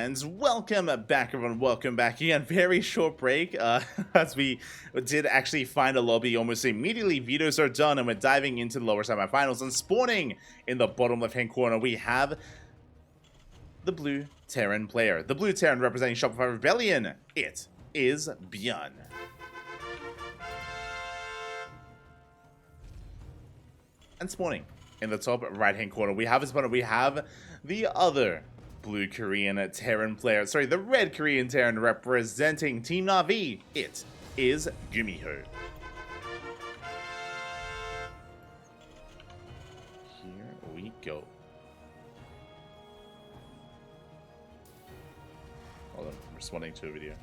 And welcome back, everyone. Welcome back again. Very short break, as we did actually find a lobby almost immediately. Vetoes are done, and we're diving into the lower semifinals. And spawning in the bottom left-hand corner, we have the blue Terran player. The blue Terran representing Shopify Rebellion. It is ByuN. And spawning in the top right-hand corner, we have the other blue Korean Terran player. Sorry, the red Korean Terran representing Team Na'Vi. It is GuMiho. Here we go. Hold on, I'm responding to a video.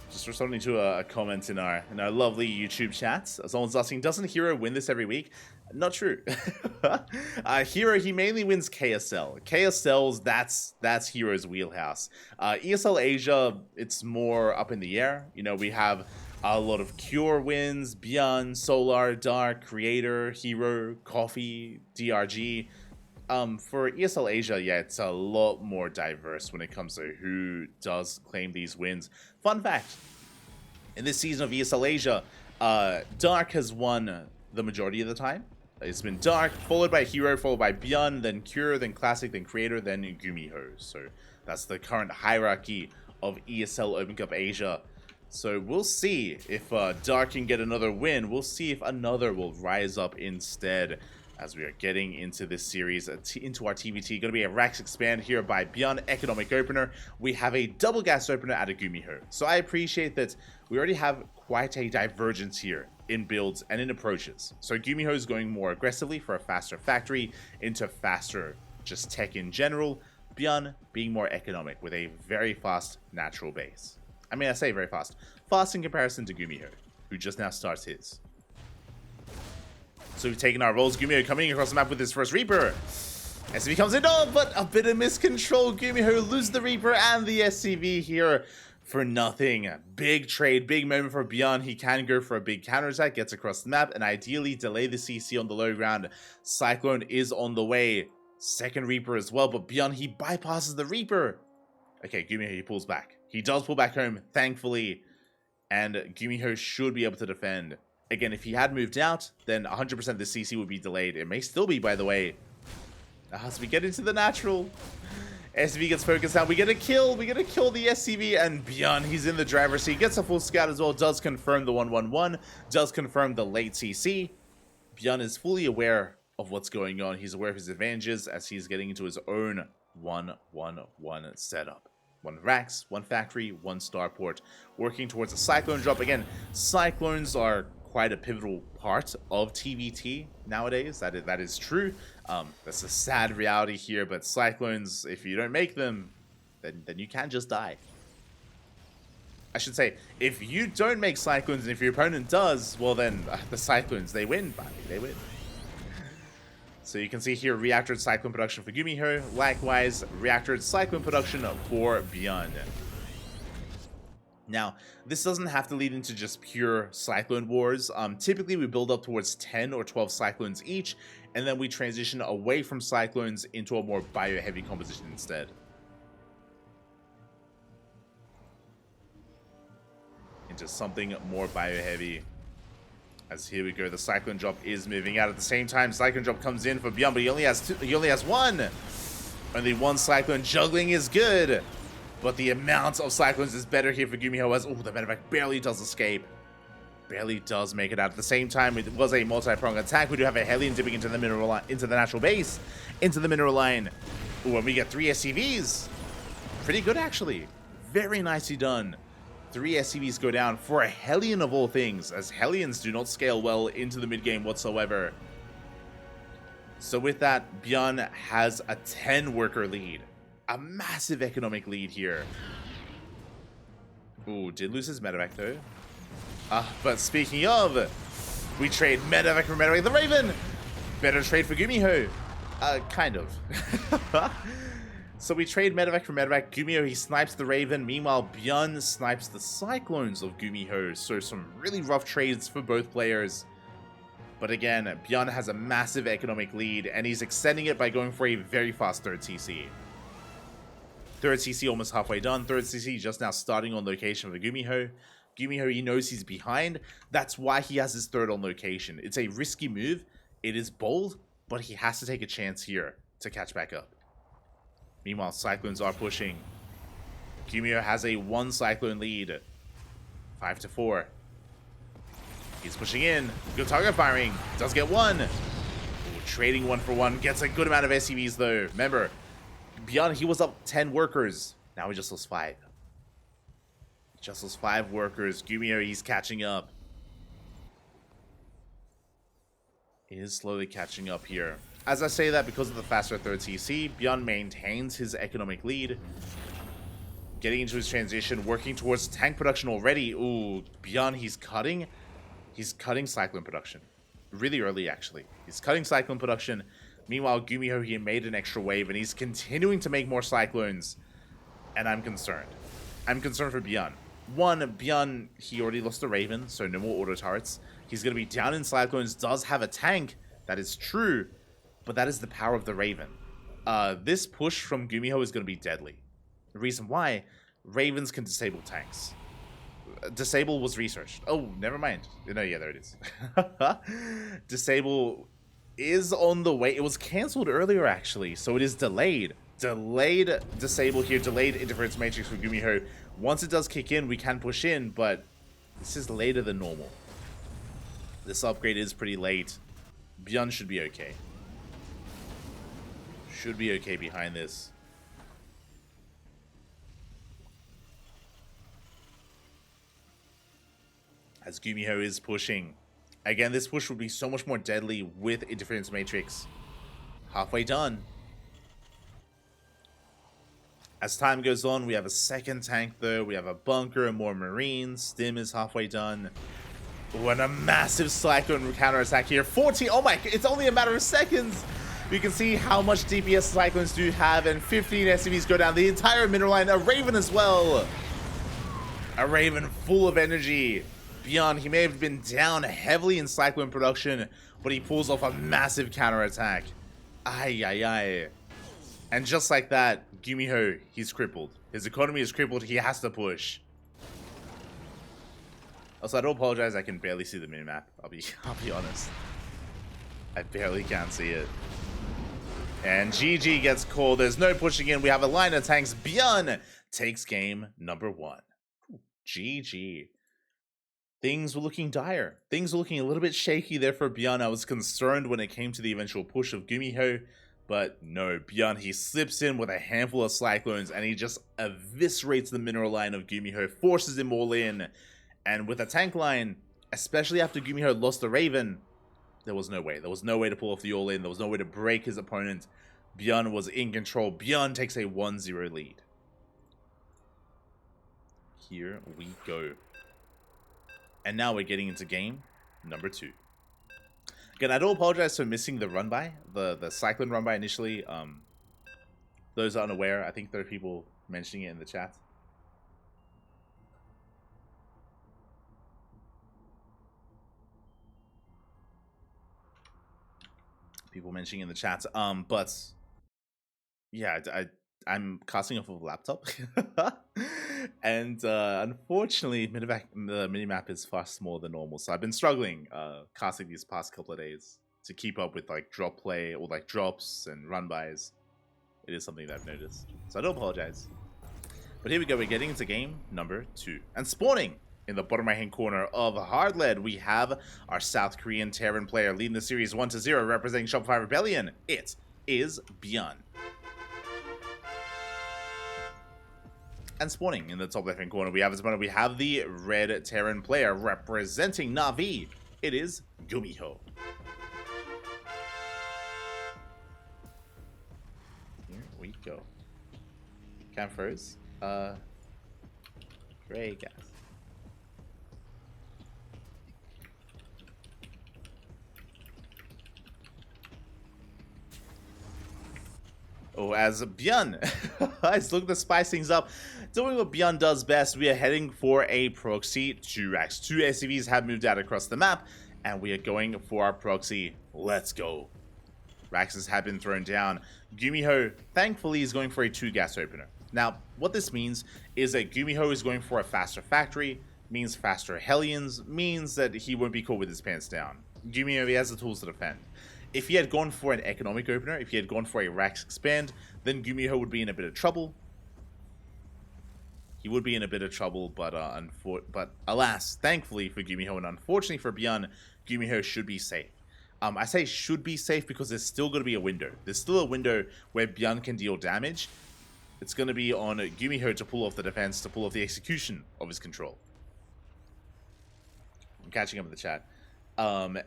Just responding to a comment in our lovely YouTube chats. Someone's asking, doesn't Hero win this every week? Not true. Hero, he mainly wins KSL. KSL's, that's Hero's wheelhouse. ESL Asia, it's more up in the air. You know, we have a lot of Cure wins, ByuN, Solar, Dark, Creator, Hero, Coffee, DRG. For ESL Asia, yeah, it's a lot more diverse when it comes to who does claim these wins. Fun fact, in this season of ESL Asia, Dark has won the majority of the time. It's been Dark, followed by Hero, followed by ByuN, then Cure, then Classic, then Creator, then GuMiho. So that's the current hierarchy of ESL Open Cup Asia. So we'll see if Dark can get another win. We'll see if another will rise up instead, as we are getting into this series, into our TvT. Going to be a Rax Expand here by ByuN Economic Opener. We have a Double Gas Opener at a GuMiho. So I appreciate that we already have quite a divergence here in builds and in approaches. So GuMiho is going more aggressively for a faster factory, into faster just tech in general. ByuN being more economic with a very fast natural base. I mean, I say very fast. Fast in comparison to GuMiho, who just now starts his. So we've taken our roles. GuMiho coming across the map with his first Reaper. SCV comes in, oh, but a bit of miscontrol. GuMiho loses the Reaper and the SCV here for nothing. Big trade, big moment for ByuN. He can go for a big counterattack, gets across the map, and ideally delay the CC on the low ground. Cyclone is on the way. Second Reaper as well, but ByuN, he bypasses the Reaper. Okay, GuMiho, he pulls back. He does pull back home, thankfully, and GuMiho should be able to defend. Again, if he had moved out, then 100% the CC would be delayed. It may still be, by the way. As we get into the natural, SCV gets focused out. We get a kill. We get to kill the SCV, and ByuN, he's in the driver's seat. Gets a full scout as well. Does confirm the 1-1-1. Does confirm the late CC. ByuN is fully aware of what's going on. He's aware of his advantages as he's getting into his own 1-1-1 setup. One Rax, one Factory, one Starport. Working towards a Cyclone drop. Again, Cyclones are quite a pivotal part of TvT nowadays. That is true. That's a sad reality here, but Cyclones, if you don't make them, then you can just die. I should say, if you don't make Cyclones and if your opponent does, well then the Cyclones, they win, buddy. They win. So you can see here reactored Cyclone production for GuMiho, likewise reactored Cyclone production for ByuN. Now, this doesn't have to lead into just pure Cyclone wars. Typically, we build up towards 10 or 12 Cyclones each, and then we transition away from Cyclones into a more bio-heavy composition instead. Into something more bio-heavy. As here we go, the Cyclone drop is moving out at the same time. Cyclone drop comes in for ByuN, but he only has one. Only one Cyclone. Juggling is good. But the amount of Cyclones is better here for GuMiho as, oh, the medevac barely does escape. Barely does make it out. At the same time, it was a multi-pronged attack. We do have a Hellion dipping into the mineral line, into the natural base, into the mineral line. Ooh, and we get 3 SCVs. Pretty good, actually. Very nicely done. 3 SCVs go down for a Hellion of all things, as Hellions do not scale well into the mid-game whatsoever. So with that, ByuN has a 10-worker lead. A massive economic lead here. Ooh, did lose his medevac though. But speaking of, we trade medevac for medevac. The Raven! Better trade for GuMiho. Kind of. So we trade medevac for medevac. GuMiho, he snipes the Raven. Meanwhile, ByuN snipes the Cyclones of GuMiho. So some really rough trades for both players. But again, ByuN has a massive economic lead, and he's extending it by going for a very fast third CC. Third CC almost halfway done. Third CC just now starting on location for GuMiho. GuMiho, he knows he's behind. That's why he has his third on location. It's a risky move. It is bold, but he has to take a chance here to catch back up. Meanwhile, Cyclones are pushing. GuMiho has a 1 Cyclone lead. 5-4. He's pushing in. Good target firing. Does get 1. Ooh, trading 1 for 1. Gets a good amount of SCVs though. Remember, ByuN, he was up 10 workers. Now he just lost 5. Just lost 5 workers. GuMiho, he's catching up. He is slowly catching up here. As I say that, because of the faster third CC, ByuN maintains his economic lead. Getting into his transition, working towards tank production already. Ooh, ByuN, he's cutting Cyclone production. Really early, actually. He's cutting Cyclone production. Meanwhile, GuMiho, he made an extra wave, and he's continuing to make more Cyclones. And I'm concerned. I'm concerned for ByuN. One, ByuN, he already lost the Raven, so no more auto turrets. He's going to be down in Cyclones, does have a tank. That is true, but that is the power of the Raven. This push from GuMiho is going to be deadly. The reason why, Ravens can disable tanks. Disable was researched. Oh, never mind. No, yeah, there it is. Disable is on the way. It was cancelled earlier, actually, so it is delayed. Delayed disable here, delayed interference matrix for GuMiho. Once it does kick in, we can push in, but this is later than normal. This upgrade is pretty late. ByuN should be okay. Should be okay behind this. As GuMiho is pushing. Again, this push would be so much more deadly with interference matrix. Halfway done. As time goes on, we have a second tank though. We have a bunker and more marines. Stim is halfway done. Ooh, and a massive Cyclone counterattack here. 14, oh my, it's only a matter of seconds. You can see how much DPS Cyclones do have, and 15 SCVs go down. The entire mineral line, a Raven as well. A Raven full of energy. ByuN, he may have been down heavily in Cyclone production, but he pulls off a massive counterattack. Ay, ay, ay. And just like that, GuMiho, he's crippled. His economy is crippled, he has to push. Also, I don't apologize, I can barely see the minimap. I'll be honest. I barely can't see it. And GG gets called. There's no pushing in. We have a line of tanks. ByuN takes game number 1. GG. Things were looking dire. Things were looking a little bit shaky there for ByuN. I was concerned when it came to the eventual push of GuMiho. But no, ByuN, he slips in with a handful of Cyclones and he just eviscerates the mineral line of GuMiho, forces him all in. And with a tank line, especially after GuMiho lost the Raven, there was no way. There was no way to pull off the all-in. There was no way to break his opponent. ByuN was in control. ByuN takes a 1-0 lead. Here we go. And now we're getting into game number 2. Again, I do apologize for missing the run-by, the Cyclone run-by initially. Those unaware, I think there are people mentioning it in the chat. People mentioning in the chat. But yeah, I'm casting off of a laptop. And unfortunately, the minimap is far smaller than normal. So I've been struggling casting these past couple of days to keep up with like drop play or like drops and run-bys. It is something that I've noticed. So I do apologize. But here we go. We're getting into game number 2. And spawning in the bottom right-hand corner of Hardlead, we have our South Korean Terran player leading the series 1-0, representing Shopify Rebellion. It is ByuN. And spawning in the top left-hand corner, we have the red Terran player representing Na'Vi. It is GuMiho. Here we go. Cam froze. Great, guys. Oh, as ByuN is looking to spice things up, doing what ByuN does best, we are heading for a proxy 2x. 2 SCVs have moved out across the map, and we are going for our proxy. Let's go. Raxes have been thrown down. GuMiho, thankfully, is going for a 2-gas opener. Now, what this means is that GuMiho is going for a faster factory, means faster Hellions, means that he won't be caught with his pants down. GuMiho, he has the tools to defend. If he had gone for an economic opener, if he had gone for a Rax expand, then GuMiho would be in a bit of trouble. He would be in a bit of trouble, but alas, thankfully for GuMiho and unfortunately for ByuN, GuMiho should be safe. I say should be safe because there's still going to be a window. There's still a window where ByuN can deal damage. It's going to be on GuMiho to pull off the defense, to pull off the execution of his control. I'm catching up in the chat.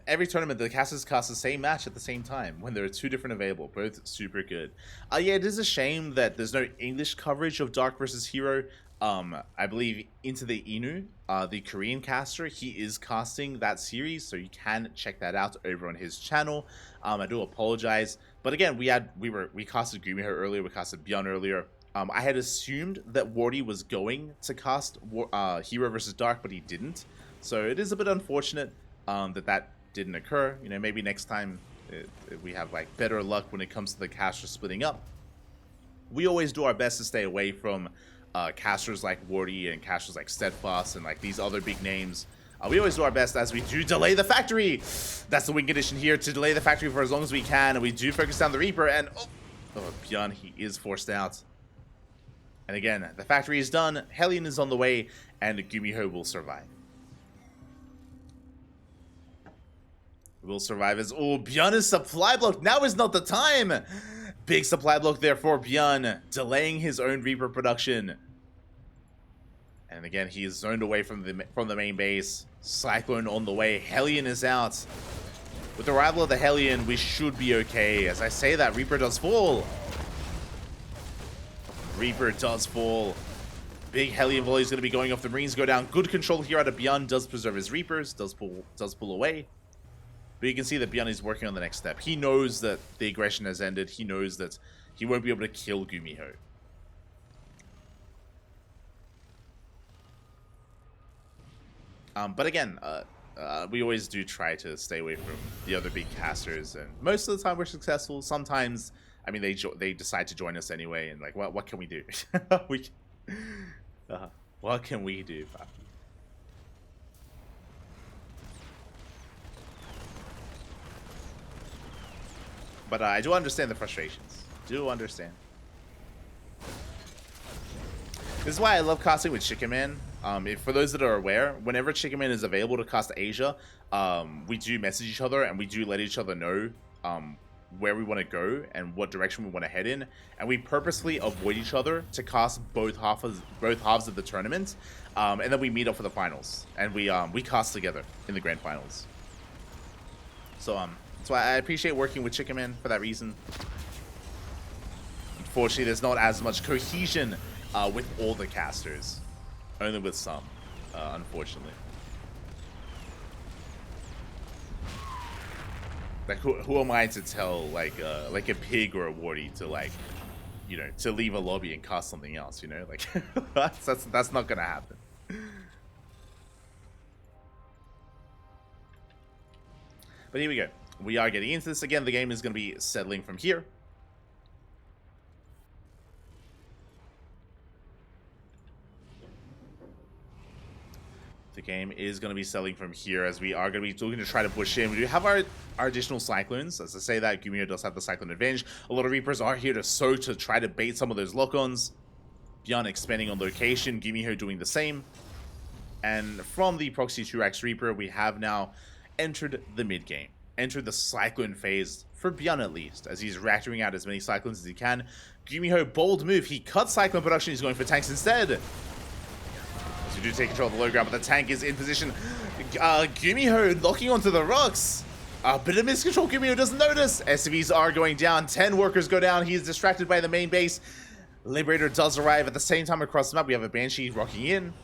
Every tournament, the casters cast the same match at the same time when there are 2 different available, both super good. Yeah, it is a shame that there's no English coverage of Dark versus Hero. I believe Into the Inu, the Korean caster, he is casting that series, so you can check that out over on his channel. I do apologize, but again, we casted GuMiho earlier, we casted ByuN earlier. I had assumed that Wardy was going to cast Hero versus Dark, but he didn't. So it is a bit unfortunate that didn't occur. You know, maybe next time we have like better luck when it comes to the casters splitting up. We always do our best to stay away from casters like Wardy and casters like Steadfast and like these other big names. We always do our best as we do delay the factory. That's the win condition here, to delay the factory for as long as we can. And we do focus down the Reaper, and ByuN, he is forced out. And again, the factory is done, Hellion is on the way, and GuMiho will survive. Will survive as ByuN is supply block. Now is not the time. Big supply block there for ByuN, delaying his own Reaper production. And again, he is zoned away from the main base. Cyclone on the way. Hellion is out. With the arrival of the Hellion, we should be okay. As I say that, Reaper does fall. Reaper does fall. Big Hellion volley is going to be going off. The Marines go down. Good control here out of ByuN. Does preserve his Reapers. Does pull away. But you can see that ByuN is working on the next step. He knows that the aggression has ended. He knows that he won't be able to kill GuMiho. But again, we always do try to stay away from the other big casters, and most of the time we're successful. Sometimes, I mean, they decide to join us anyway, and like, what can we do? What can we do? But I do understand the frustrations. Do understand. This is why I love casting with Chickenman. For those that are aware, whenever Chickenman is available to cast Asia, we do message each other and we do let each other know where we want to go and what direction we want to head in, and we purposely avoid each other to cast both halves of the tournament, and then we meet up for the finals, and we cast together in the grand finals. So that's why I appreciate working with Chickenman for that reason. Unfortunately, there's not as much cohesion with all the casters, only with some, unfortunately. Like, who am I to tell like a pig or a warty to, like, you know, to leave a lobby and cast something else, you know? Like, that's not gonna happen. But here we go. We are getting into this again. The game is going to be settling from here. The game is going to be settling from here as we are going to be looking to try to push in. We do have our additional Cyclones. As I say that, GuMiho does have the Cyclone advantage. A lot of Reapers are here to sow to try to bait some of those lock-ons. ByuN expanding on location, GuMiho doing the same. And from the Proxy 2X Reaper, we have now entered the mid-game. Entered the Cyclone phase, for ByuN at least, as he's reactoring out as many Cyclones as he can. GuMiho, bold move. He cuts Cyclone production. He's going for tanks instead. As we do take control of the low ground, but the tank is in position. GuMiho locking onto the rocks. A bit of miscontrol. GuMiho doesn't notice. SCVs are going down. 10 workers go down. He is distracted by the main base. Liberator does arrive at the same time across the map. We have a Banshee rocking in.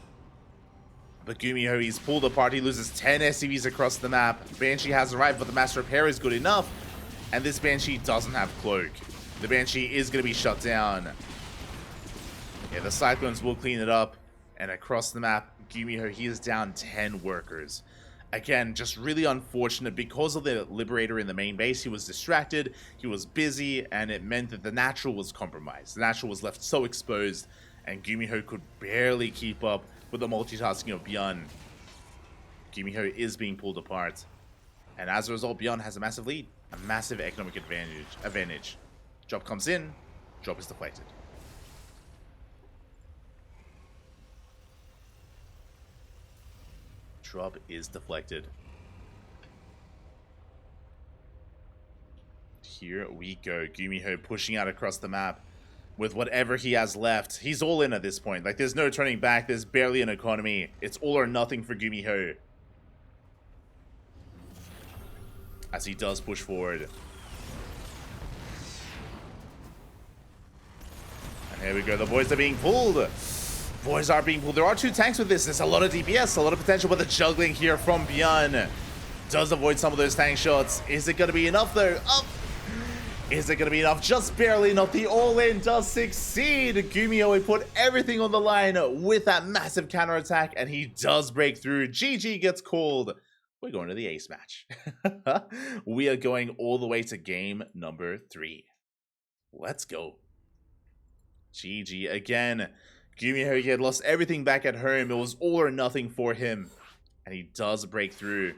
But GuMiho, he's pulled apart. He loses 10 SCVs across the map. Banshee has arrived, but the mass repair is good enough. And this Banshee doesn't have Cloak. The Banshee is going to be shut down. Yeah, the Cyclones will clean it up. And across the map, GuMiho, he is down 10 workers. Again, just really unfortunate because of the Liberator in the main base. He was distracted, he was busy, and it meant that the natural was compromised. The natural was left so exposed, and GuMiho could barely keep up with the multitasking of ByuN. GuMiho is being pulled apart, and as a result, ByuN has a massive lead, a massive economic advantage. Drop comes in, drop is deflected. Drop is deflected. Here we go. GuMiho pushing out across the map with whatever he has left. He's all in at this point. Like, there's no turning back. There's barely an economy. It's all or nothing for GuMiho, as he does push forward. And here we go. The boys are being pulled. Boys are being pulled. There are 2 tanks with this. There's a lot of DPS, a lot of potential, but the juggling here from ByuN does avoid some of those tank shots. Is it going to be enough, though? Oh. Is it going to be enough? Just barely enough. The all-in does succeed. GuMiho put everything on the line with that massive counterattack, and he does break through. GG gets called. We're going to the ace match. We are going all the way to game number 3. Let's go. GG again. GuMiho, he had lost everything back at home. It was all or nothing for him, and he does break through.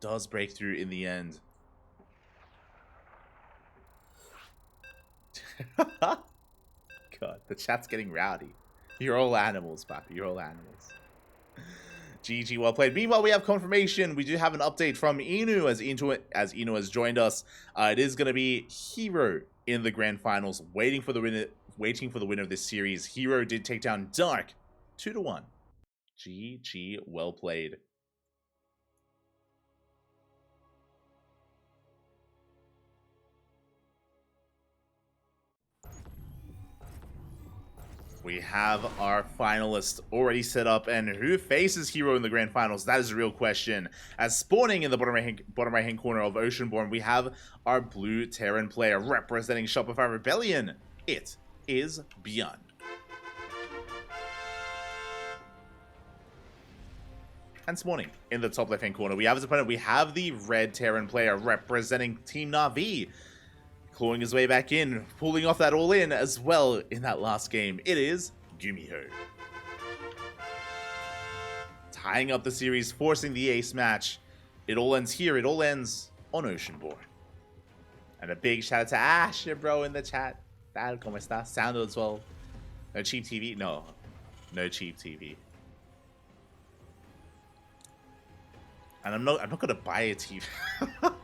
Does break through in the end. God, the chat's getting rowdy. You're all animals, Papi. You're all animals. GG, well played. Meanwhile, we have confirmation. We do have an update from Inu, as Inu has joined us. It is going to be Hero in the grand finals, waiting for the winner of this series. Hero did take down Dark 2-1. GG, well played. We have our finalists already set up, and who faces Hero in the grand finals? That is a real question. As spawning in the bottom right hand corner of Oceanborn, we have our blue Terran player representing Shopify Rebellion. It is ByuN. And spawning in the top left hand corner, we have his opponent. We have the red Terran player representing Team Na'Vi, clawing his way back in, pulling off that all-in as well in that last game. It is GuMiho. Tying up the series, forcing the ace match. It all ends here. It all ends on Oceanborn. And a big shout out to Ash, bro, in the chat. Tal, como está? Sound as well. No cheap TV? No. No cheap TV. And I'm not gonna buy a TV. I'm not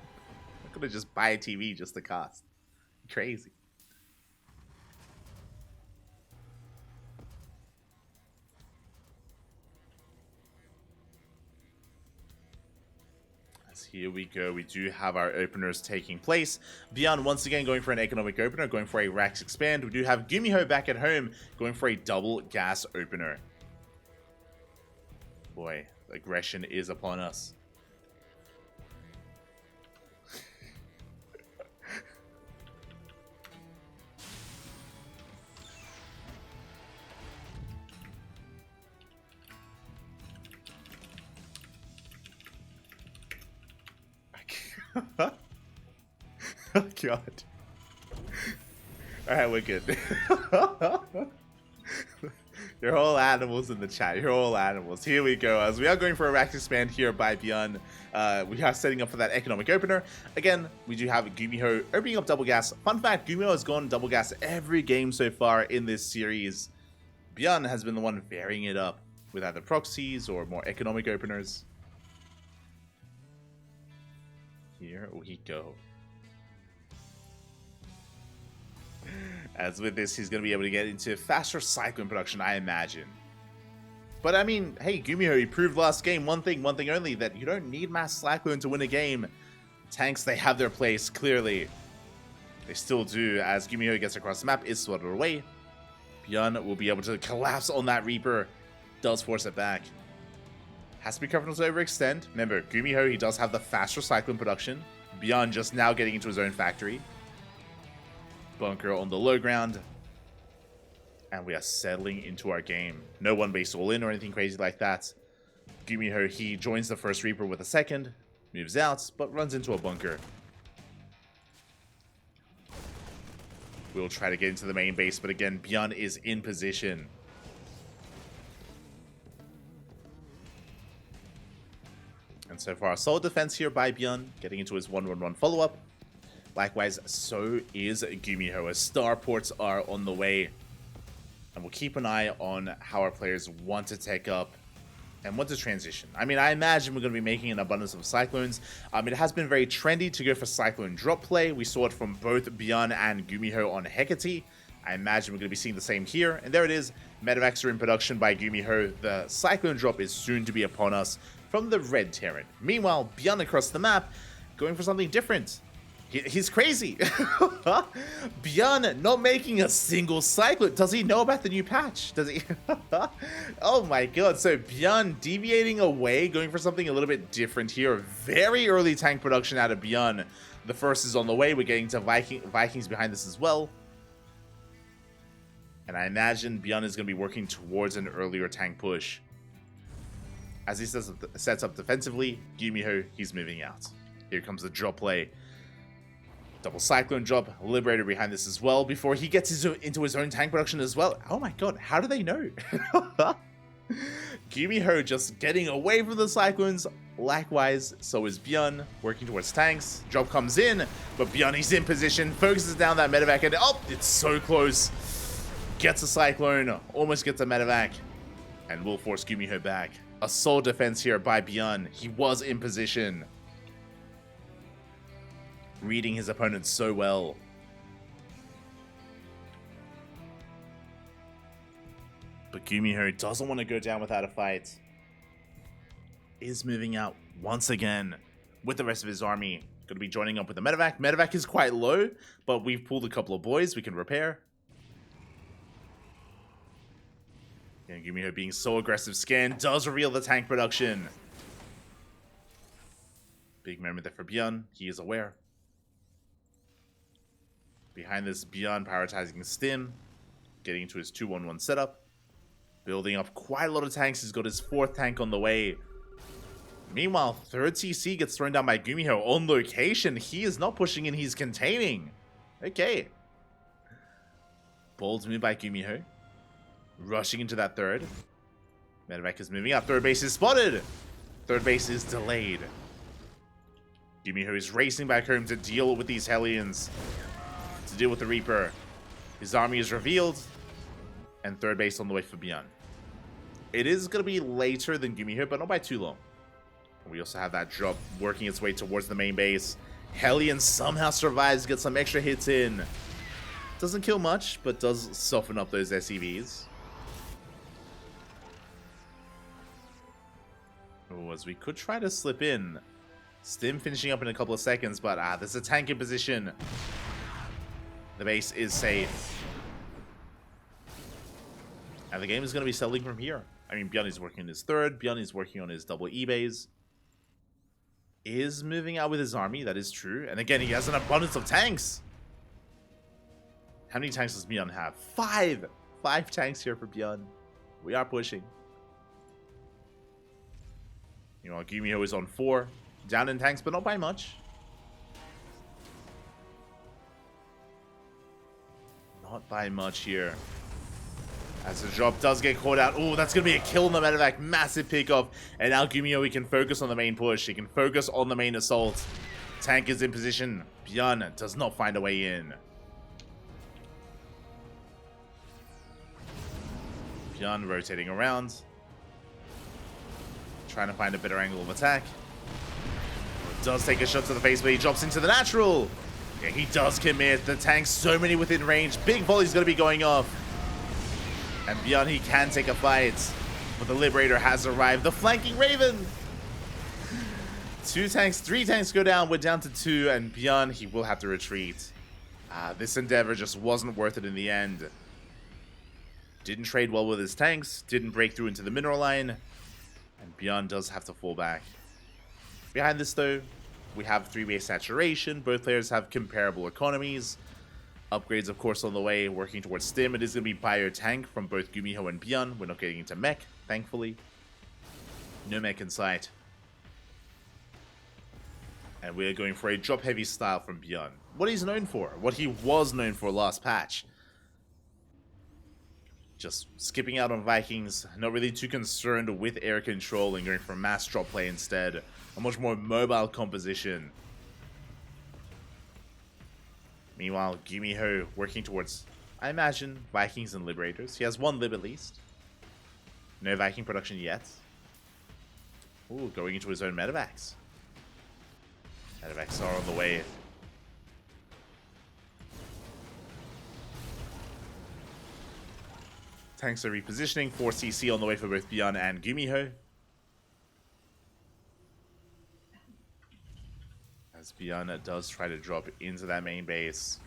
gonna just buy a TV just to cast. Crazy. As here we go, we do have our openers taking place. ByuN once again going for an economic opener, going for a Rax expand. We do have GuMiho back at home, going for a double gas opener. Boy, aggression is upon us. Oh god. Alright, we're good. You're all animals in the chat. You're all animals. Here we go. As we are going for a Rax expand here by ByuN. We are setting up for that economic opener. Again, we do have GuMiho opening up double gas. Fun fact, GuMiho has gone double gas every game so far in this series. ByuN has been the one varying it up with either proxies or more economic openers. Here we go. As with this, he's going to be able to get into faster cycling production, I imagine. But I mean, hey, GuMiho, he proved last game one thing only, that you don't need mass cyclone to win a game. Tanks, they have their place, clearly. They still do, as GuMiho gets across the map, is swatted away. ByuN will be able to collapse on that Reaper, does force it back. Has to be careful not to overextend. Remember, GuMiho, he does have the faster cyclone production. ByuN just now getting into his own factory. Bunker on the low ground. And we are settling into our game. No one base all in or anything crazy like that. GuMiho, he joins the first Reaper with a second, moves out, but runs into a bunker. We'll try to get into the main base, but again, ByuN is in position. And so far, solid defense here by ByuN, getting into his 1-1-1 follow-up. Likewise, so is GuMiho, as starports are on the way. And we'll keep an eye on how our players want to take up and want to transition. I mean, I imagine we're going to be making an abundance of Cyclones. It has been very trendy to go for Cyclone drop play. We saw it from both ByuN and GuMiho on Hecate. I imagine we're going to be seeing the same here. And there it is. Medevacs are in production by GuMiho. The Cyclone drop is soon to be upon us from the Red Terran. Meanwhile, ByuN across the map, going for something different. He's crazy. ByuN not making a single Cyclone. Does he know about the new patch? Does he? Oh my god. So ByuN deviating away, going for something a little bit different here. Very early tank production out of ByuN. The first is on the way. We're getting to Vikings behind this as well. And I imagine ByuN is going to be working towards an earlier tank push. As he sets up defensively, GuMiho, he's moving out. Here comes the drop play. Double Cyclone drop, Liberator behind this as well, before he gets into his own tank production as well. Oh my god, how do they know? GuMiho just getting away from the Cyclones. Likewise, so is ByuN, working towards tanks. Drop comes in, but ByuN, he's in position, focuses down that medevac, and oh, it's so close. Gets a Cyclone, almost gets a medevac, and will force GuMiho back. A solid defense here by ByuN. He was in position. Reading his opponent so well. But GuMiho doesn't want to go down without a fight. Is moving out once again with the rest of his army. Going to be joining up with the medevac. Medevac is quite low, but we've pulled a couple of boys we can repair. And GuMiho being so aggressive, scan does reveal the tank production. Big moment there for ByuN. He is aware. Behind this, ByuN prioritizing Stim, getting into his 2-1-1 setup, building up quite a lot of tanks. He's got his 4th tank on the way. Meanwhile, 3rd TC gets thrown down by GuMiho on location. He is not pushing in, he's containing. Okay. Bold move by GuMiho. Rushing into that 3rd. Medevac is moving up. 3rd base is spotted. 3rd base is delayed. GuMiho is racing back home to deal with these Hellions. To deal with the Reaper. His army is revealed. And 3rd base on the way for ByuN. It is going to be later than GuMiho, but not by too long. We also have that drop working its way towards the main base. Hellion somehow survives, gets some extra hits in. Doesn't kill much, but does soften up those SCVs. Oh, as we could try to slip in. Stim finishing up in a couple of seconds, but there's a tank in position. The base is safe. And the game is going to be settling from here. I mean, ByuN is working on his 3rd. ByuN is working on his double E-base. Is moving out with his army, that is true. And again, he has an abundance of tanks. How many tanks does ByuN have? 5! 5 tanks here for ByuN. We are pushing. You know, GuMiho is on 4. Down in tanks, but not by much. Not by much here. As the drop does get caught out. Oh, that's going to be a kill on the medevac. Massive pickoff. And now GuMiho, he can focus on the main push. He can focus on the main assault. Tank is in position. ByuN does not find a way in. ByuN rotating around. Trying to find a better angle of attack. Does take a shot to the face, but he drops into the natural. Yeah, he does commit. The tank's so many within range. Big volley's going to be going off. And ByuN, he can take a fight. But the Liberator has arrived. The flanking Raven. 2 tanks, 3 tanks go down. We're down to 2. And ByuN, he will have to retreat. This endeavor just wasn't worth it in the end. Didn't trade well with his tanks. Didn't break through into the mineral line. And ByuN does have to fall back. Behind this, though, we have 3-base saturation. Both players have comparable economies. Upgrades, of course, on the way, working towards Stim. It is going to be Bio Tank from both GuMiho and ByuN. We're not getting into mech, thankfully. No mech in sight. And we're going for a drop-heavy style from ByuN. What he's known for, what he was known for last patch. Just skipping out on Vikings, not really too concerned with air control and going for mass drop play instead. A much more mobile composition. Meanwhile, GuMiho working towards, I imagine, Vikings and Liberators. He has one Lib at least. No Viking production yet. Ooh, going into his own medevacs. Medevacs are on the way. Tanks are repositioning. 4 CC on the way for both ByuN and GuMiho. As ByuN does try to drop into that main base.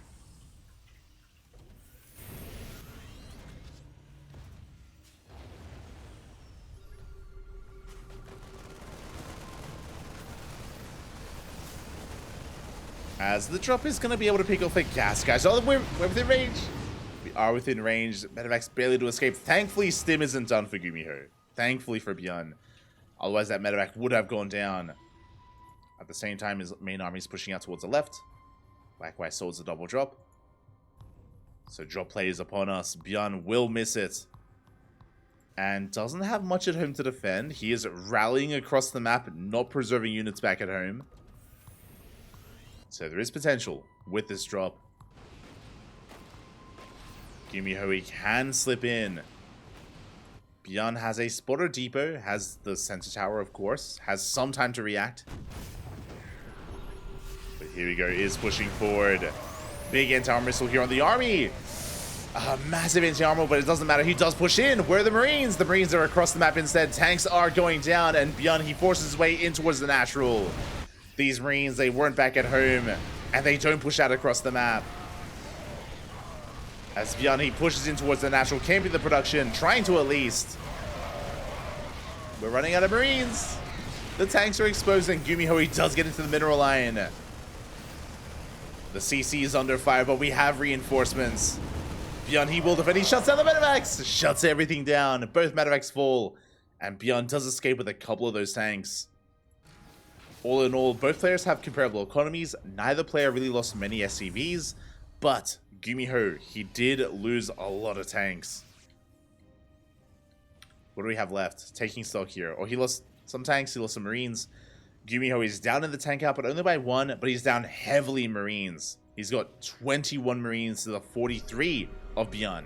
As the drop is going to be able to pick off a gas, guys. Oh, we're within range. We are within range. Medevac's barely to escape. Thankfully, Stim isn't done for GuMiho. Thankfully for ByuN. Otherwise, that Medevac would have gone down. At the same time, his main army is pushing out towards the left. Likewise, towards the double drop. So drop play is upon us. ByuN will miss it. And doesn't have much at home to defend. He is rallying across the map, not preserving units back at home. So there is potential with this drop. GuMiho, he can slip in. ByuN has a spotter depot, has the center tower, of course, has some time to react. But here we go, is pushing forward. Big anti-armor missile here on the army. Massive anti-armor, but it doesn't matter. He does push in. Where are the Marines? The Marines are across the map instead. Tanks are going down, and ByuN, he forces his way in towards the natural. These Marines, they weren't back at home, and they don't push out across the map. As ByuN, he pushes in towards the natural, camping the production, trying to at least. We're running out of Marines. The tanks are exposed, and GuMiho, he does get into the mineral line. The CC is under fire, but we have reinforcements. ByuN, he will defend. He shuts down the medevacs. Shuts everything down. Both medevacs fall, and ByuN does escape with a couple of those tanks. All in all, both players have comparable economies. Neither player really lost many SCVs, but GuMiho, he did lose a lot of tanks. What do we have left? Taking stock here. Oh, he lost some tanks, he lost some Marines. GuMiho is down in the tank count, but only by 1, but he's down heavily in Marines. He's got 21 Marines to the 43 of ByuN.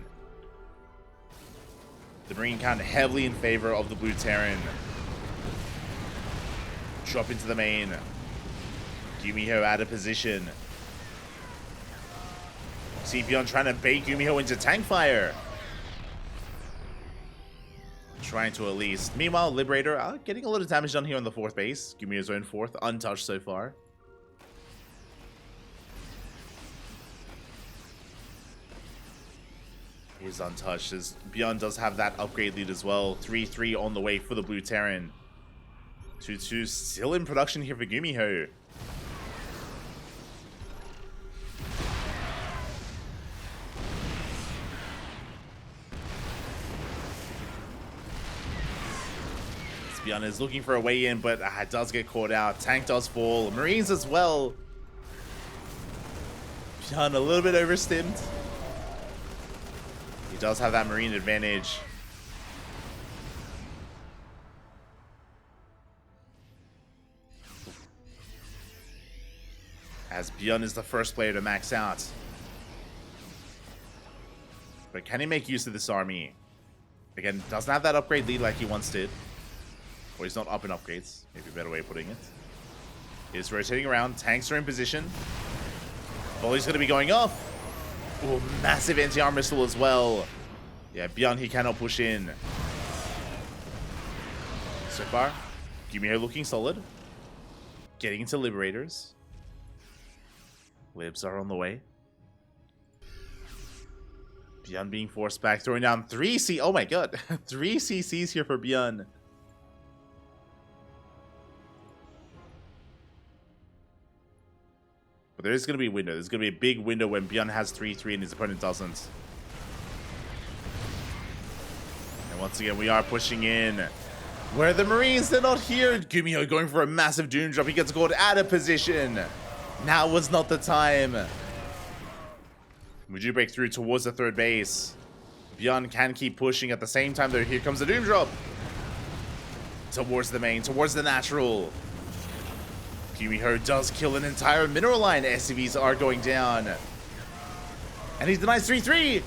The Marine count heavily in favor of the Blue Terran. Drop into the main. GuMiho out of position. See ByuN trying to bait GuMiho into tank fire. Trying to at least. Meanwhile, Liberator getting a little damage done here on the 4th base. GuMiho's own 4th, untouched so far. He's untouched as ByuN does have that upgrade lead as well. 3-3 on the way for the Blue Terran. 2-2 still in production here for GuMiho. ByuN is looking for a way in, but does get caught out. Tank does fall. Marines as well. ByuN a little bit overstimmed. He does have that Marine advantage. As ByuN is the first player to max out. But can he make use of this army? Again, doesn't have that upgrade lead like he once did. Or he's not up in upgrades. Maybe a better way of putting it. He's rotating around. Tanks are in position. Volley's going to be going off. Ooh, massive anti-armor missile as well. Yeah, ByuN, he cannot push in. So far, GuMiho looking solid. Getting into Liberators. Libs are on the way. ByuN being forced back, throwing down 3 C. Oh my god, 3 CCs here for ByuN. But There is going to be a window. There's going to be a big window when ByuN has 3-3 and his opponent doesn't. And once again, we are pushing in. Where the Marines, they're not here. GuMiho going for a massive Doom drop. He gets caught out of position. Now was not the time. We do break through towards the third base. ByuN can keep pushing at the same time, though. Here comes the Doom drop. Towards the main, towards the natural. GuMiho does kill an entire mineral line. SCVs are going down. And he denies 3-3.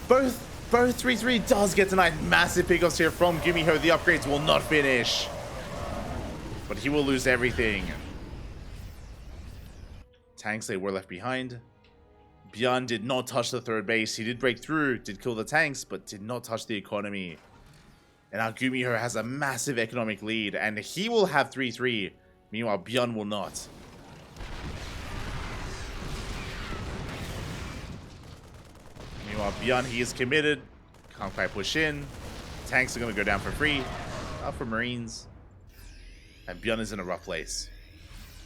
Both 3-3 does get denied. Massive pickups here from GuMiho. The upgrades will not finish. But he will lose everything. Tanks, they were left behind. ByuN did not touch the third base. He did break through, did kill the tanks, but did not touch the economy. And now GuMiho has a massive economic lead, and he will have 3-3. Meanwhile, ByuN will not. Meanwhile, ByuN, he is committed. Can't quite push in. Tanks are going to go down for free. Not for Marines. And ByuN is in a rough place.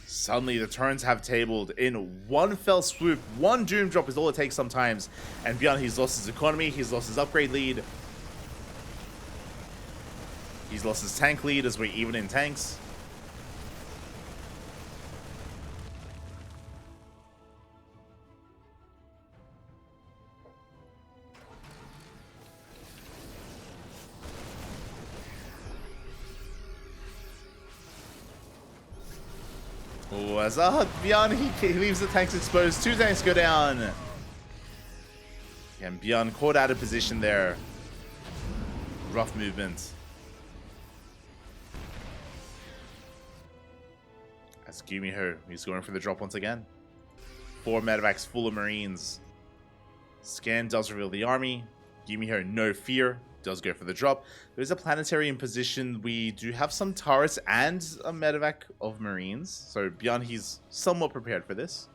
Suddenly, the turns have tabled in one fell swoop. One Doom drop is all it takes sometimes. And ByuN, he's lost his economy. He's lost his upgrade lead. He's lost his tank lead as we're even in tanks. Oh, as ByuN, he leaves the tanks exposed. 2 tanks go down. And ByuN caught out of position there. Rough movement. As GuMiho, he's going for the drop once again. 4 medevacs full of Marines. Scan does reveal the army. GuMiho, no fear, does go for the drop. There's a planetary in position. We do have some turrets and a medevac of Marines. So ByuN, he's somewhat prepared for this.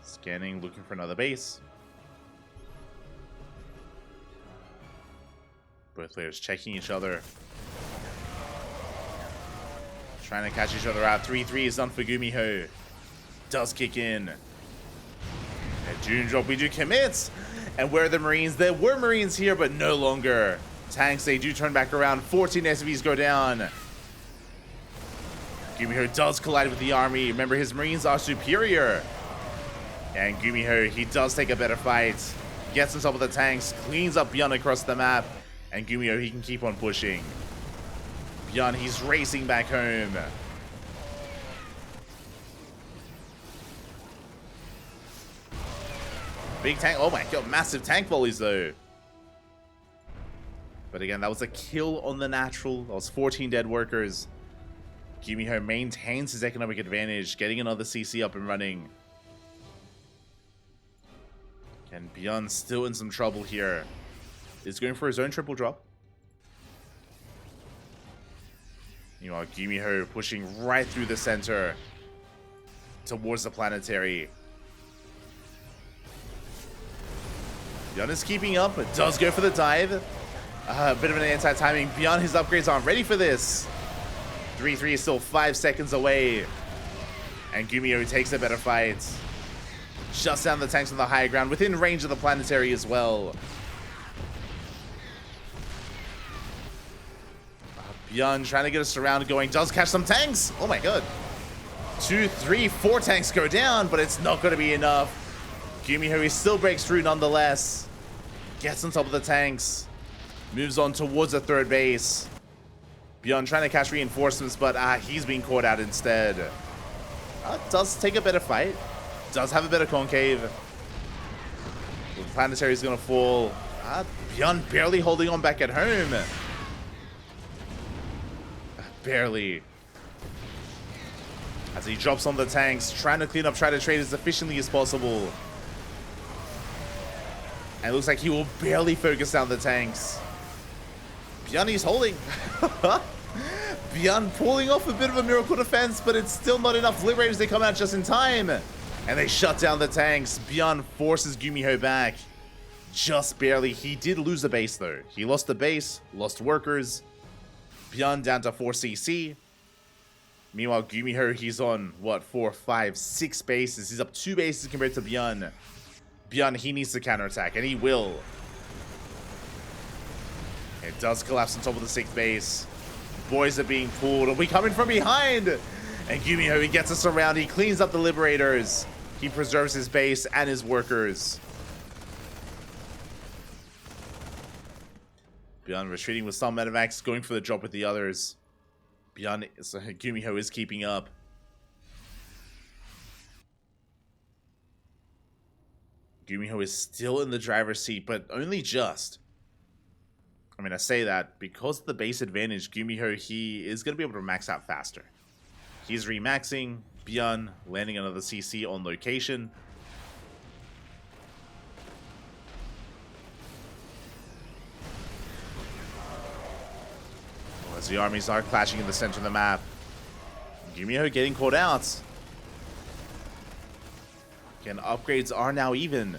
Scanning, looking for another base. Both players checking each other. Trying to catch each other out. 3-3 is done for GuMiho. Does kick in. A Doom drop, we do commit. And where are the Marines? There were Marines here, but no longer. Tanks, they do turn back around. 14 SCVs go down. GuMiho does collide with the army. Remember, his Marines are superior. And GuMiho, he does take a better fight. Gets on top of the tanks, cleans up ByuN across the map. And GuMiho, he can keep on pushing. ByuN, he's racing back home. Big tank. Oh my god, massive tank volleys though. But again, that was a kill on the natural. That was 14 dead workers. GuMiho maintains his economic advantage, getting another CC up and running. And ByuN still in some trouble here. He's going for his own triple drop. Meanwhile, GuMiho pushing right through the center towards the planetary. ByuN is keeping up, but does go for the dive. A bit of an anti-timing. ByuN, his upgrades aren't ready for this. 3-3 is still 5 seconds away. And GuMiho takes a better fight. Shuts down the tanks on the higher ground, within range of the planetary as well. ByuN trying to get a surround going. Does catch some tanks. Oh my god. 2, 3, 4 tanks go down, but it's not going to be enough. GuMiho, he still breaks through nonetheless. Gets on top of the tanks. Moves on towards the third base. ByuN trying to catch reinforcements, but he's being caught out instead. Does take a better fight. Does have a better concave. The planetary is going to fall. ByuN barely holding on back at home. Barely. As he drops on the tanks, trying to clean up, try to trade as efficiently as possible. And it looks like he will barely focus down the tanks. ByuN, he's holding. ByuN pulling off a bit of a miracle defense, but it's still not enough. Liberators, they come out just in time. And they shut down the tanks. ByuN forces GuMiho back. Just barely. He did lose the base, though. He lost the base, lost workers. ByuN down to 4 CC. Meanwhile, GuMiho, he's on, what, 4, 5, 6 bases. He's up 2 bases compared to ByuN. ByuN, he needs to counterattack, and he will. It does collapse on top of the 6th base. Boys are being pulled. Are we coming from behind? And GuMiho, he gets us around. He cleans up the Liberators. He preserves his base and his workers. ByuN retreating with some medevacs, going for the drop with the others. GuMiho is keeping up. GuMiho is still in the driver's seat, but only just. I mean, I say that because of the base advantage, GuMiho, he is going to be able to max out faster. He's remaxing. ByuN landing another CC on location. As the armies are clashing in the center of the map. GuMiho getting caught out. Again, upgrades are now even.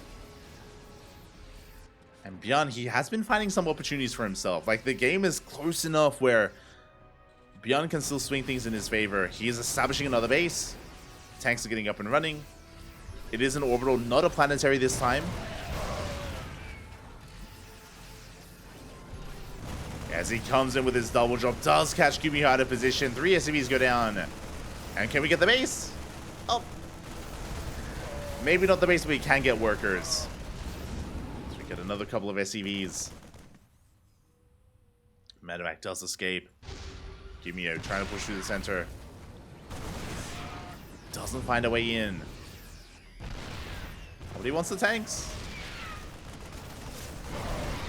And ByuN, he has been finding some opportunities for himself. Like, the game is close enough where ByuN can still swing things in his favor. He is establishing another base. Tanks are getting up and running. It is an orbital, not a planetary this time. As he comes in with his double drop, does catch GuMiho out of position. 3 SCVs go down. And can we get the base? Oh. Maybe not the base, but we can get workers. So we get another couple of SCVs. Medevac does escape. GuMiho trying to push through the center. Doesn't find a way in. Nobody wants the tanks.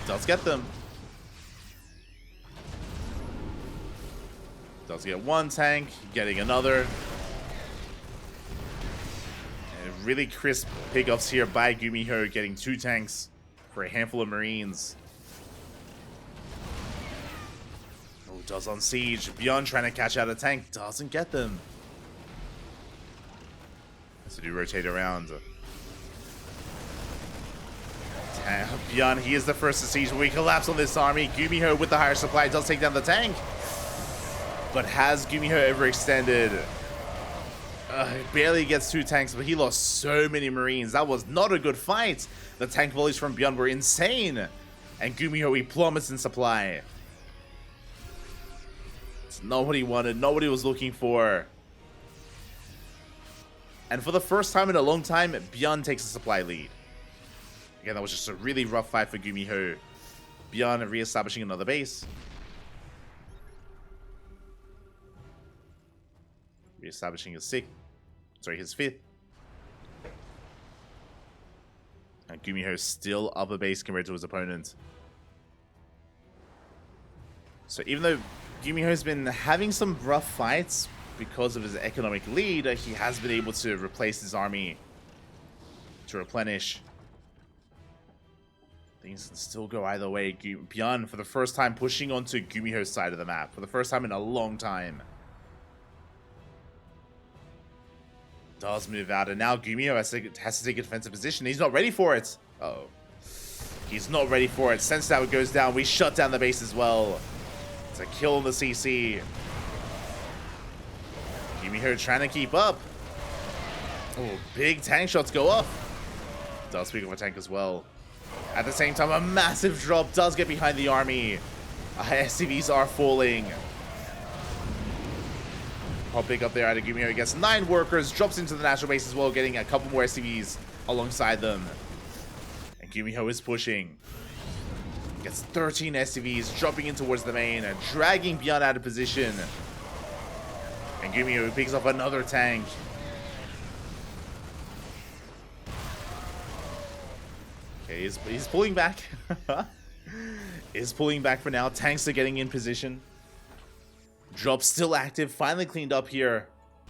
Does get them. Does get one tank, getting another. And really crisp pickups here by GuMiho, getting 2 tanks for a handful of Marines. Oh, does on siege. ByuN trying to catch out a tank, doesn't get them. So do rotate around. ByuN, he is the first to siege. We collapse on this army. GuMiho with the higher supply does take down the tank. But has GuMiho overextended? Barely gets 2 tanks, but he lost so many Marines. That was not a good fight. The tank volleys from ByuN were insane. And GuMiho, he plummets in supply. It's not what he wanted, not what he was looking for. And for the first time in a long time, ByuN takes a supply lead. Again, that was just a really rough fight for GuMiho. ByuN re-establishing another base. Re-establishing his 5th. And GuMiho is still up a base compared to his opponent. So even though GuMiho has been having some rough fights because of his economic lead, he has been able to replace his army to replenish. Things can still go either way. ByuN, for the first time, pushing onto GuMiho's side of the map. For the first time in a long time. Does move out, and now GuMiho has to take a defensive position. He's not ready for it. Uh-oh. He's not ready for it. Sense Tower goes down. We shut down the base as well. It's a kill on the CC. GuMiho trying to keep up. Oh, big tank shots go off. Does pick up a tank as well. At the same time, a massive drop does get behind the army. SCVs are falling. Big up there out of GuMiho. Gets 9 workers, drops into the national base as well, getting a couple more SCVs alongside them. And GuMiho is pushing. Gets 13 SCVs, dropping in towards the main, and dragging ByuN out of position. And GuMiho picks up another tank. Okay, he's pulling back. He's pulling back for now. Tanks are getting in position. Drop still active, finally cleaned up here,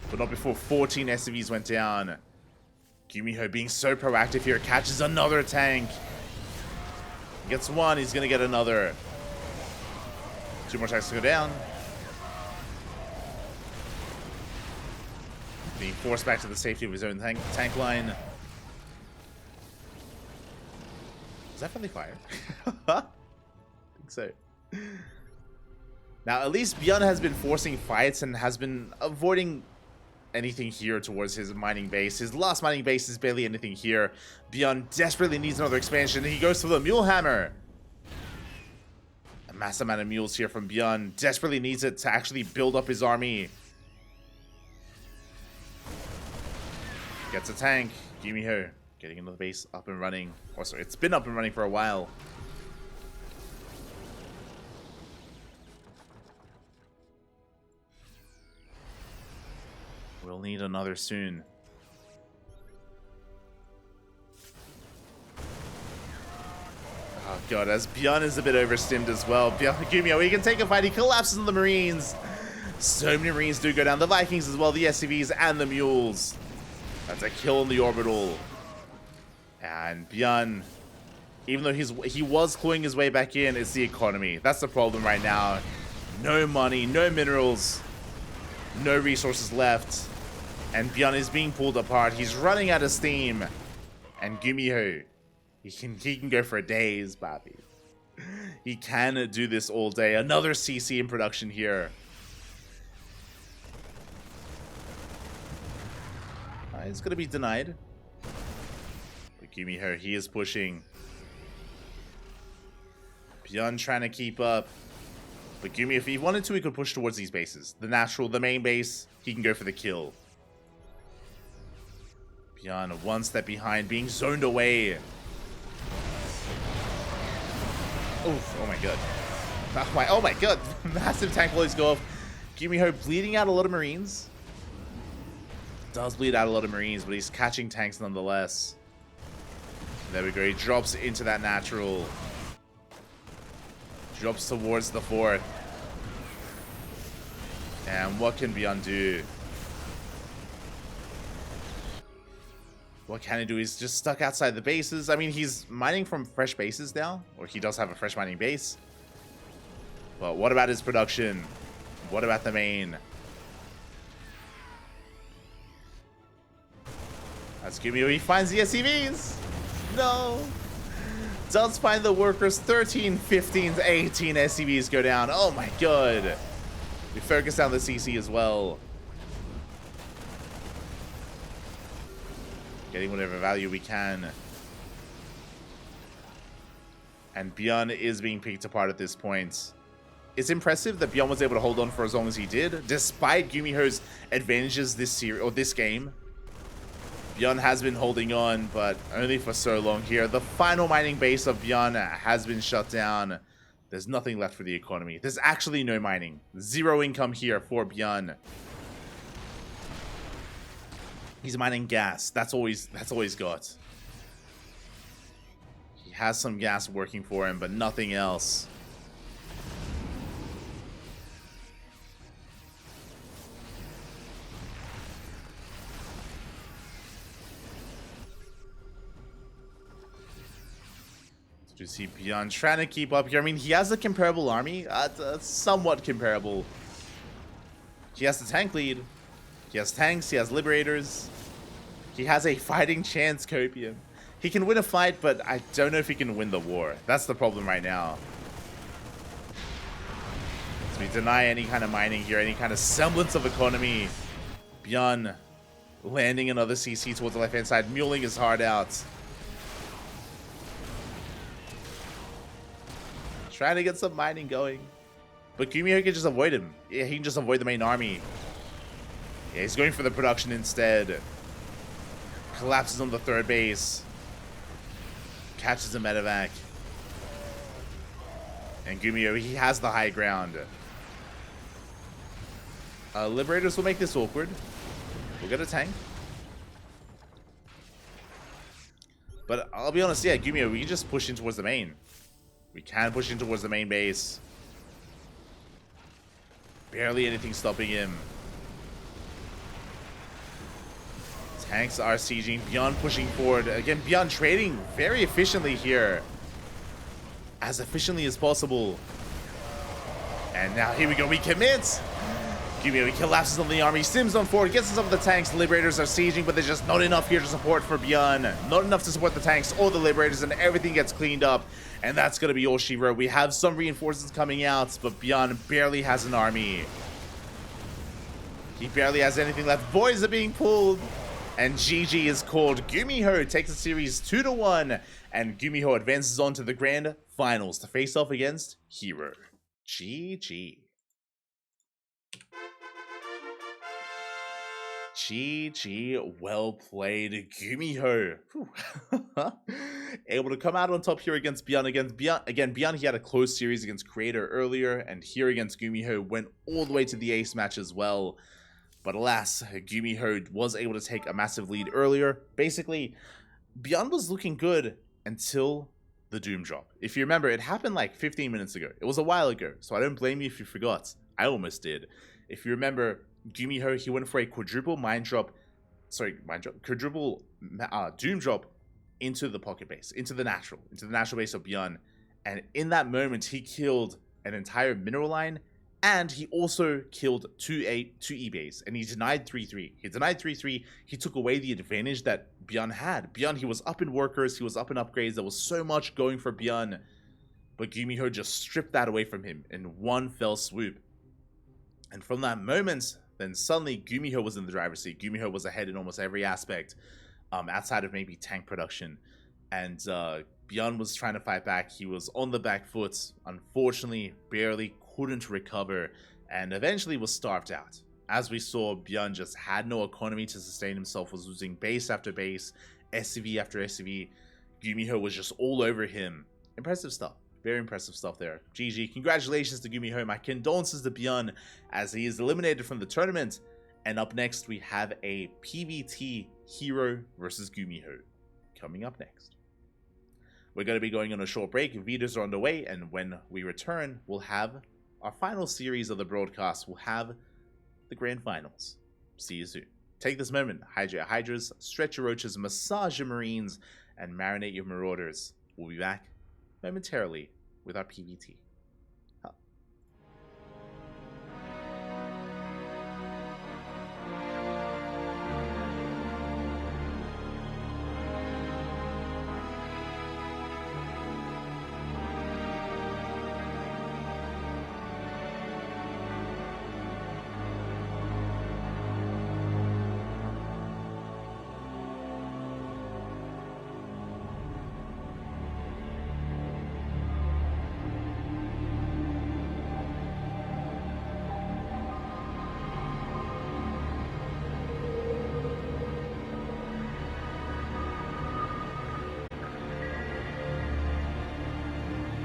but not before 14 SCVs went down. GuMiho being so proactive here, catches another tank. Gets 1, he's gonna get another. 2 more tanks to go down. Being forced back to the safety of his own tank line. Is that friendly fire? I think so. Now, at least ByuN has been forcing fights and has been avoiding anything here towards his mining base. His last mining base is barely anything here. ByuN desperately needs another expansion. He goes for the Mule Hammer. A massive amount of mules here from ByuN. Desperately needs it to actually build up his army. Gets a tank. GuMiho getting another base up and running. Or sorry, it's been up and running for a while. We'll need another soon. Oh god, as ByuN is a bit overstimmed as well. GuMiho, he can take a fight. He collapses on the Marines. So many Marines do go down. The Vikings as well, the SCVs and the Mules. That's a kill on the orbital. And ByuN, even though he was clawing his way back in, it's the economy. That's the problem right now. No money, no minerals, no resources left. And ByuN is being pulled apart. He's running out of steam. And GuMiho, he can go for days, Bobby. He can do this all day. Another CC in production here. It's going to be denied. But GuMiho, he is pushing. ByuN trying to keep up. But GuMiho, if he wanted to, he could push towards these bases. The main base, he can go for the kill. ByuN one step behind, being zoned away. Oof, oh my god. Oh my god. Massive tank volleys go off. GuMiho bleeding out a lot of Marines. Does bleed out a lot of Marines, but he's catching tanks nonetheless. There we go. He drops into that natural. Drops towards the fort. And what can ByuN do? What can he do? He's just stuck outside the bases. I mean, he's mining from fresh bases now. Or he does have a fresh mining base. But what about his production? What about the main? That's GuMiho. He finds the SCVs. No. Does find the workers. 13, 15, 18 SCVs go down. Oh my god. We focus down the CC as well. Getting whatever value we can. And ByuN is being picked apart at this point. It's impressive that ByuN was able to hold on for as long as he did, despite GuMiho's advantages this game. ByuN has been holding on, but only for so long here. The final mining base of ByuN has been shut down. There's nothing left for the economy. There's actually no mining. Zero income here for ByuN. He's mining gas. That's all he's got. He has some gas working for him, but nothing else. You see ByuN trying to keep up here. I mean, he has a comparable army. Somewhat comparable. He has the tank lead. He has tanks. He has liberators. He has a fighting chance, Copium. He can win a fight, but I don't know if he can win the war. That's the problem right now. So we deny any kind of mining here, any kind of semblance of economy. ByuN landing another CC towards the left-hand side, muling his heart out. Trying to get some mining going. But GuMiho can just avoid him. Yeah, he can just avoid the main army. Yeah, he's going for the production instead. Collapses on the third base. Catches a medevac. And GuMiho, he has the high ground. Liberators will make this awkward. We'll get a tank. But I'll be honest, yeah, GuMiho, we can just push in towards the main. We can push in towards the main base. Barely anything stopping him. Tanks are sieging. ByuN pushing forward. Again, ByuN trading very efficiently here. As efficiently as possible. And now here we go. We commit. GuMiho collapses on the army, sims on forward, gets some of the tanks. Liberators are sieging, but there's just not enough here to support for ByuN. Not enough to support the tanks or the Liberators, and everything gets cleaned up. And that's going to be all she wrote. We have some reinforcements coming out, but ByuN barely has an army. He barely has anything left. Boys are being pulled. And GG is called. GuMiho takes the series 2-1. And GuMiho advances on to the grand finals to face off against Hero. GG. GG, well played, GuMiho. Able to come out on top here against ByuN. Again, ByuN, he had a close series against Creator earlier, and here against GuMiho went all the way to the ace match as well. But alas, GuMiho was able to take a massive lead earlier. Basically, ByuN was looking good until the Doom drop. If you remember, it happened like 15 minutes ago. It was a while ago, so I don't blame you if you forgot. I almost did. If you remember, GuMiho, he went for a quadruple Doom drop into the pocket base, into the natural base of ByuN. And in that moment, he killed an entire mineral line, and he also killed two E base, and he denied 3-3. He denied 3-3. He took away the advantage that ByuN had. ByuN, he was up in workers, he was up in upgrades. There was so much going for ByuN, but GuMiho just stripped that away from him in one fell swoop. And from that moment, then suddenly GuMiho was in the driver's seat. GuMiho was ahead in almost every aspect, outside of maybe tank production. And ByuN was trying to fight back. He was on the back foot. Unfortunately, barely couldn't recover, and eventually was starved out. As we saw, ByuN just had no economy to sustain himself, was losing base after base, SCV after SCV. GuMiho was just all over him. Impressive stuff. Very impressive stuff there. GG. Congratulations to GuMiho. My condolences to ByuN as he is eliminated from the tournament. And up next, we have a PvT Hero versus GuMiho coming up next. We're going to be going on a short break. Videos are underway, and when we return, we'll have our final series of the broadcast. We'll have the grand finals. See you soon. Take this moment, hydrate your hydras, stretch your roaches, massage your marines, and marinate your marauders. We'll be back momentarily with our PvT.